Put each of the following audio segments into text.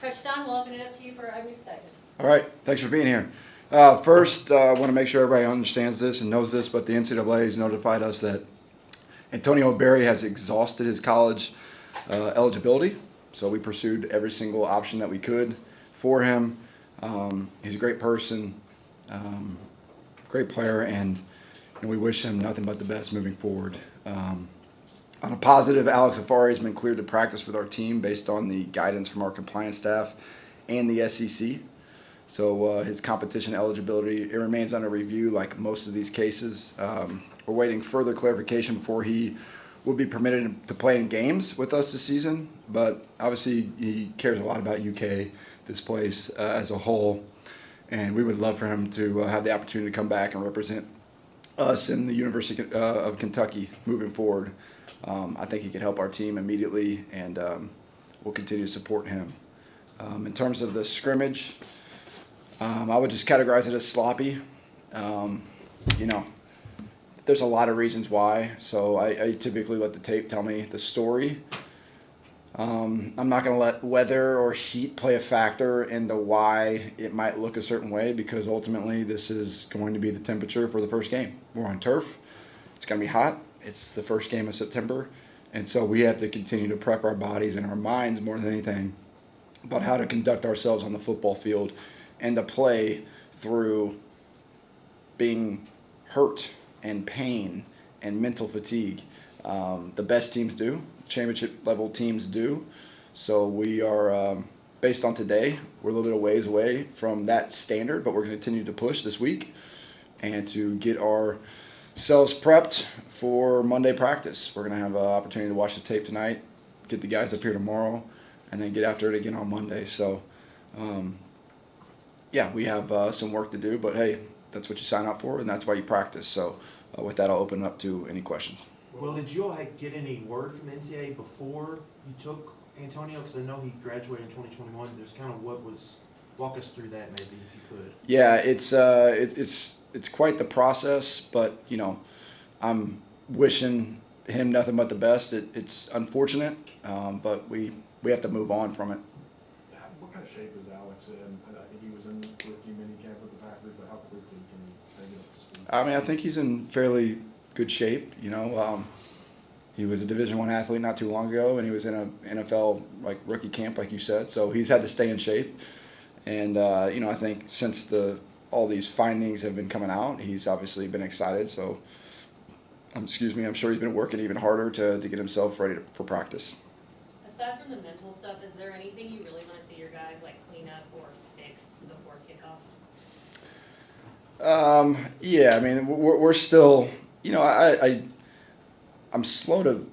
Coach Stein, we'll open it up to you for our opening statement. All right, thanks for being here. First, I want to make sure everybody understands this and knows this, but the NCAA has notified us that Antonio Berry has exhausted his college eligibility. So we pursued every single option that we could for him. He's a great person, great player, and we wish him nothing but the best moving forward. On a positive, Alex Afari has been cleared to practice with our team based on the guidance from our compliance staff and the SEC. So his competition eligibility, it remains under review like most of these cases. We're waiting further clarification before he will be permitted to play in games with us this season. But obviously he cares a lot about UK, this place as a whole. And we would love for him to have the opportunity to come back and represent us in the University of Kentucky moving forward. I think he could help our team immediately, and we'll continue to support him. In terms of the scrimmage, I would just categorize it as sloppy. There's a lot of reasons why, so I typically let the tape tell me the story. I'm not going to let weather or heat play a factor into why it might look a certain way, because ultimately this is going to be the temperature for the first game. We're on turf. It's going to be hot. It's the first game of September, and so we have to continue to prep our bodies and our minds more than anything about how to conduct ourselves on the football field and to play through being hurt and pain and mental fatigue. The best teams do. Championship level teams do. So we are, based on today, we're a little bit of ways away from that standard, but we're going to continue to push this week and to get ourselves prepped for Monday practice. We're going to have an opportunity to watch the tape tonight, get the guys up here tomorrow, and then get after it again on Monday. So, we have some work to do, but hey, that's what you sign up for, and that's why you practice. So with that, I'll open it up to any questions. Well, did you all get any word from NCAA before you took Antonio? Because I know he graduated in 2021. There's kind of walk us through that maybe if you could. Yeah, it's quite the process, but I'm wishing him nothing but the best. It's unfortunate, but we have to move on from it. What kind of shape is Alex in? I think he was in rookie minicamp with the Packers, but how quickly can he get up to speed? I mean, I think he's in fairly good shape. He was a Division I athlete not too long ago, and he was in a NFL rookie camp, like you said. So he's had to stay in shape. And I think since all these findings have been coming out, he's obviously been excited. So, I'm sure he's been working even harder to get himself ready for practice. Aside from the mental stuff, is there anything you really want to see your guys clean up or fix before kickoff? Yeah, I mean, we're still, I'm slow to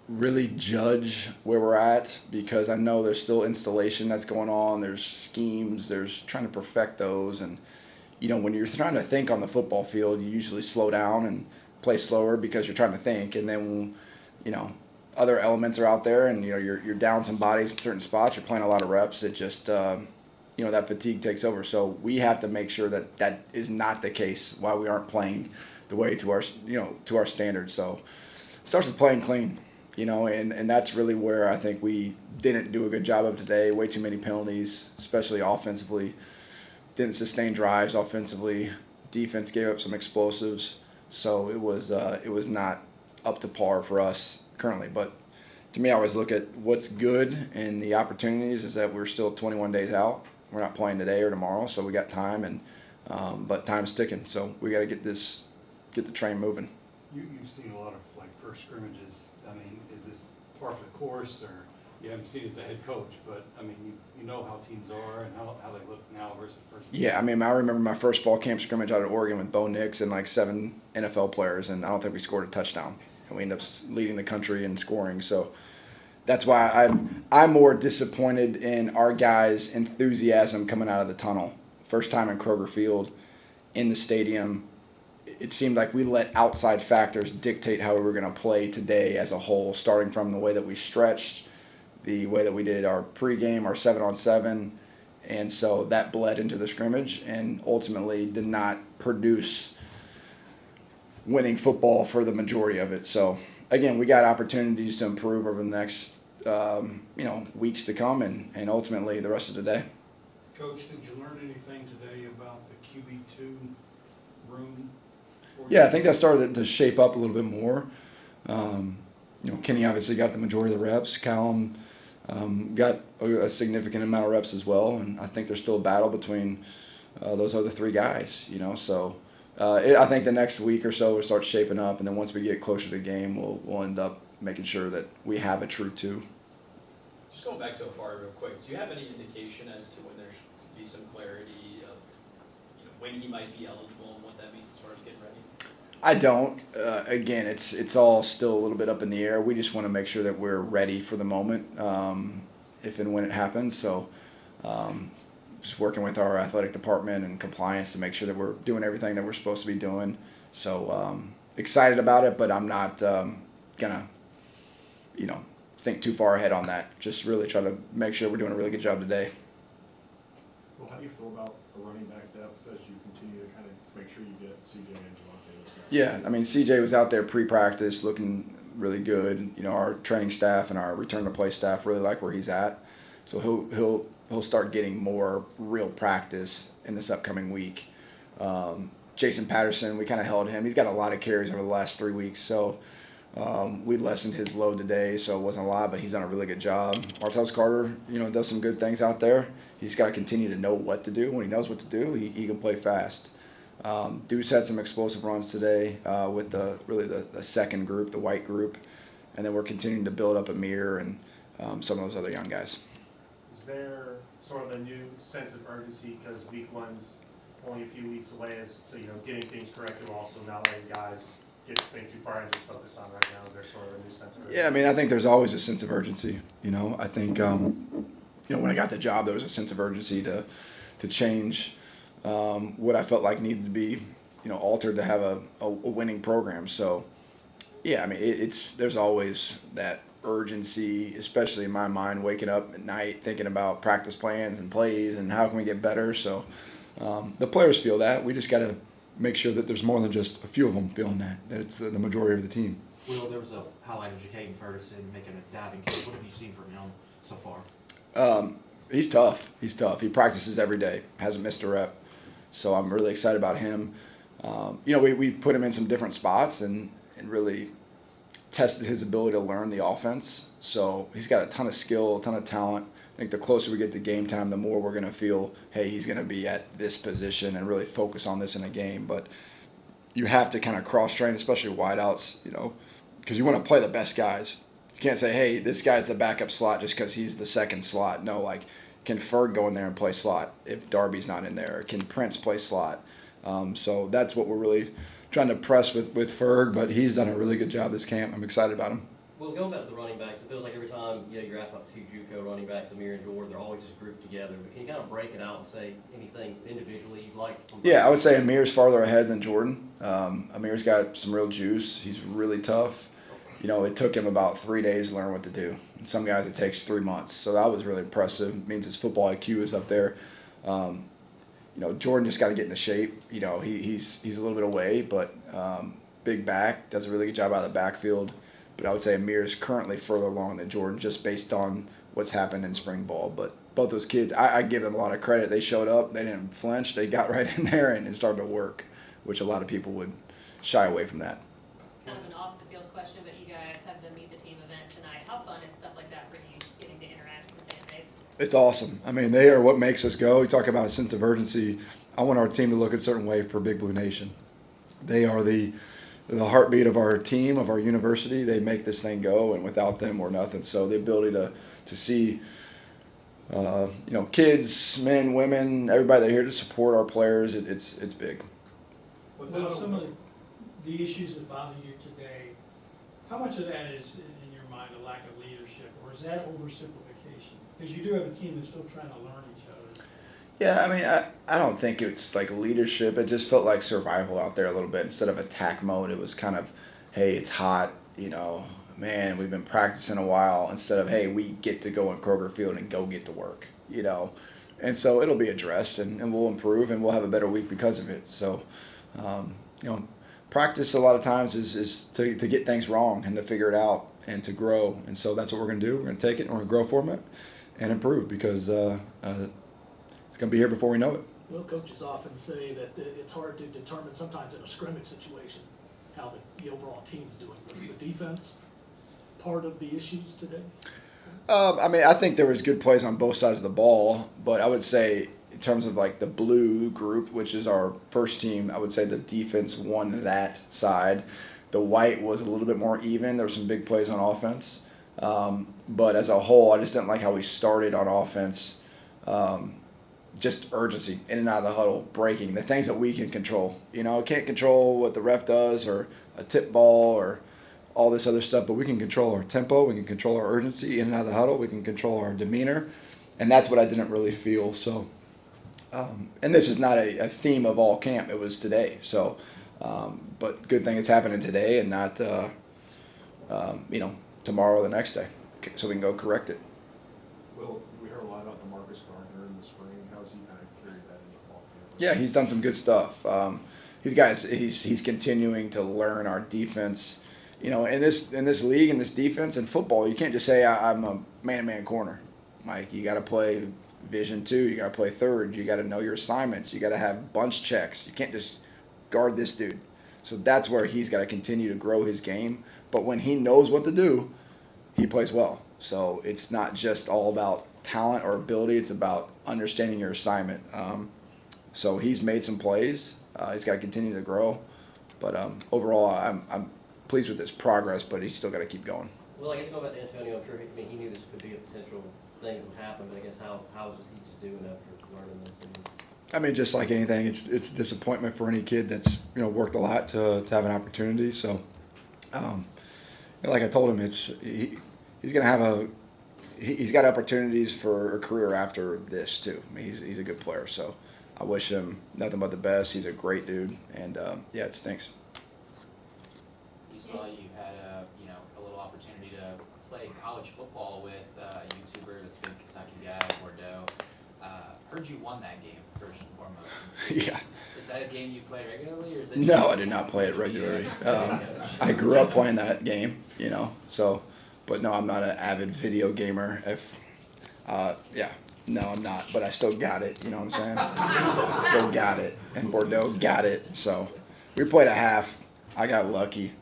really judge where we're at, because I know there's still installation that's going on. There's schemes. There's trying to perfect those. And, when you're trying to think on the football field, you usually slow down and play slower because you're trying to think. And then, other elements are out there, and, you're down some bodies in certain spots. You're playing a lot of reps. It just, that fatigue takes over. So we have to make sure that is not the case while we aren't playing the way to our standards. So it starts with playing clean. And that's really where I think we didn't do a good job of today. Way too many penalties, especially offensively. Didn't sustain drives offensively. Defense gave up some explosives. So it was not up to par for us currently. But to me, I always look at what's good, and the opportunities is that we're still 21 days out. We're not playing today or tomorrow, so we got time, but time's ticking. So we got to get the train moving. You've seen a lot of first scrimmages. I mean, is this par for the course, or you haven't seen it as a head coach? But I mean, you know how teams are and how they look now versus the first. Yeah, I mean, I remember my first fall camp scrimmage out at Oregon with Bo Nix and 7 NFL players, and I don't think we scored a touchdown, and we ended up leading the country in scoring. So that's why I'm more disappointed in our guys' enthusiasm coming out of the tunnel. First time in Kroger Field, in the stadium. It seemed like we let outside factors dictate how we were going to play today as a whole, starting from the way that we stretched, the way that we did our pregame, our 7-on-7, and so that bled into the scrimmage and ultimately did not produce winning football for the majority of it. So again, we got opportunities to improve over the next weeks to come and ultimately the rest of the day. Coach, did you learn anything today about the QB2 room? Yeah, I think that started to shape up a little bit more. Kenny obviously got the majority of the reps. Callum got a significant amount of reps as well, and I think there's still a battle between those other three guys. So I think the next week or so will start shaping up, and then once we get closer to the game, we'll end up making sure that we have a true two. Just going back to Afari real quick, do you have any indication as to when there should be some clarity of, when he might be eligible and what that means as far as getting ready? I don't. Again, it's all still a little bit up in the air. We just want to make sure that we're ready for the moment, if and when it happens. So, just working with our athletic department and compliance to make sure that we're doing everything that we're supposed to be doing. So, excited about it, but I'm not gonna, think too far ahead on that. Just really try to make sure we're doing a really good job today. Well, how do you feel about the running back depth as you continue to kind of make sure you get CJ and Javante? Yeah, I mean, CJ was out there pre-practice looking really good. Our training staff and our return to play staff really like where he's at. So he'll start getting more real practice in this upcoming week. Jason Patterson, we kind of held him. He's got a lot of carries over the last 3 weeks, so we lessened his load today, so it wasn't a lot, but he's done a really good job. Martellus Carter, does some good things out there. He's got to continue to know what to do. When he knows what to do, he can play fast. Deuce had some explosive runs today with the second group, the white group, and then we're continuing to build up Amir and some of those other young guys. Is there sort of a new sense of urgency because week one's only a few weeks away as to getting things corrected, also not letting guys get think too far and just focus on right now? Is there sort of a new sense of urgency? Yeah, I mean, I think there's always a sense of urgency. I think when I got the job, there was a sense of urgency to change what I felt like needed to be, altered to have a winning program. So, yeah, I mean, there's always that urgency, especially in my mind, waking up at night thinking about practice plans and plays and how can we get better. So, the players feel that. We just got to make sure that there's more than just a few of them feeling that it's the majority of the team. Will, there was a highlight of Jacaden Ferguson making a diving kick. What have you seen from him so far? He's tough. He practices every day, hasn't missed a rep. So I'm really excited about him. We put him in some different spots and really tested his ability to learn the offense. So he's got a ton of skill, a ton of talent. I think the closer we get to game time, the more we're going to feel, hey, he's going to be at this position and really focus on this in a game. But you have to kind of cross-train, especially wideouts, because you want to play the best guys. You can't say, hey, this guy's the backup slot just because he's the second slot. No, can Ferg go in there and play slot if Darby's not in there? Can Prince play slot? So that's what we're really trying to press with Ferg, but he's done a really good job this camp. I'm excited about him. Well, going back to the running backs, it feels like every time you're asked about two JUCO running backs, Amir and Jordan, they're always just grouped together. But can you kind of break it out and say anything individually you'd like? Yeah, I would say Amir's farther ahead than Jordan. Amir's got some real juice. He's really tough. It took him about 3 days to learn what to do. And some guys it takes 3 months. So that was really impressive. It means his football IQ is up there. Jordan just got to get into shape. He's a little bit away, but big back, does a really good job out of the backfield. But I would say Amir is currently further along than Jordan just based on what's happened in spring ball. But both those kids, I give them a lot of credit. They showed up. They didn't flinch. They got right in there and it started to work, which a lot of people would shy away from that. Kind of an off-the-field question, but you guys have the Meet the Team event tonight. How fun is stuff like that for you, just getting to interact with the fan base? It's awesome. I mean, they are what makes us go. You talk about a sense of urgency. I want our team to look a certain way for Big Blue Nation. They are the heartbeat of our team, of our university. They make this thing go, and without them, we're nothing. So the ability to see, kids, men, women, everybody that's here to support our players, it's big. Well, some of the issues that bother you today, how much of that is, in your mind, a lack of leadership, or is that oversimplification? Because you do have a team that's still trying to learn each other. Yeah, I mean, I don't think it's like leadership. It just felt like survival out there a little bit. Instead of attack mode, it was kind of, hey, it's hot, man, we've been practicing a while, instead of, hey, we get to go in Kroger Field and go get to work, And so it'll be addressed and we'll improve and we'll have a better week because of it. So, practice a lot of times is to get things wrong and to figure it out. and to grow. And so that's what we're going to do. We're going to take it and we're going to grow from it and improve because it's going to be here before we know it. Well, coaches often say that it's hard to determine sometimes in a scrimmage situation how the overall team's doing. Was the defense part of the issues today? I mean, I think there was good plays on both sides of the ball, but I would say in terms of like the blue group, which is our first team, I would say the defense won that side. The white was a little bit more even. There were some big plays on offense. But as a whole, I just didn't like how we started on offense. Just urgency, in and out of the huddle, breaking, the things that we can control. You know, can't control what the ref does or a tip ball or all this other stuff, but we can control our tempo, we can control our urgency in and out of the huddle, we can control our demeanor, and that's what I didn't really feel. So, and this is not a theme of all camp, it was today. So, but good thing it's happening today and not, tomorrow or the next day, so we can go correct it. Well, we heard a lot about DeMarcus Gardner in the spring. How has he kind of carried that into fall camp? Yeah, he's done some good stuff. He's continuing to learn our defense. You know, in this league, in this defense, in football, you can't just say I'm a man-to-man corner. Mike, you got to play vision 2. You got to play third. You got to know your assignments. You got to have bunch checks. You can't just guard this dude. So that's where he's got to continue to grow his game. But when he knows what to do, he plays well. So it's not just all about talent or ability. It's about understanding your assignment. So he's made some plays. He's got to continue to grow. But overall, I'm pleased with his progress, but he's still got to keep going. Well, I guess going back to Antonio, I'm sure he knew this could be a potential thing that would happen, but I guess how is he just doing after learning this? I mean, just like anything, it's disappointment for any kid that's worked a lot to have an opportunity. So, like I told him, he's gonna have he's got opportunities for a career after this too. I mean, he's a good player, so I wish him nothing but the best. He's a great dude, and yeah, it stinks. You saw you had a little opportunity to play college football with a YouTuber that's been Kentucky guy, Bordeaux. Heard you won that game first and foremost. Yeah. Is that a game you play regularly, or is it? No, I did not play it regularly. I grew up playing that game, so, but no, I'm not an avid video gamer. No, I'm not, but I still got it, you know what I'm saying? Still got it, and Bordeaux got it, so we played a half. I got lucky.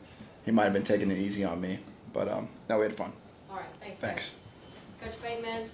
He might have been taking it easy on me, but no, we had fun. All right, thanks. Thanks. Coach Bateman,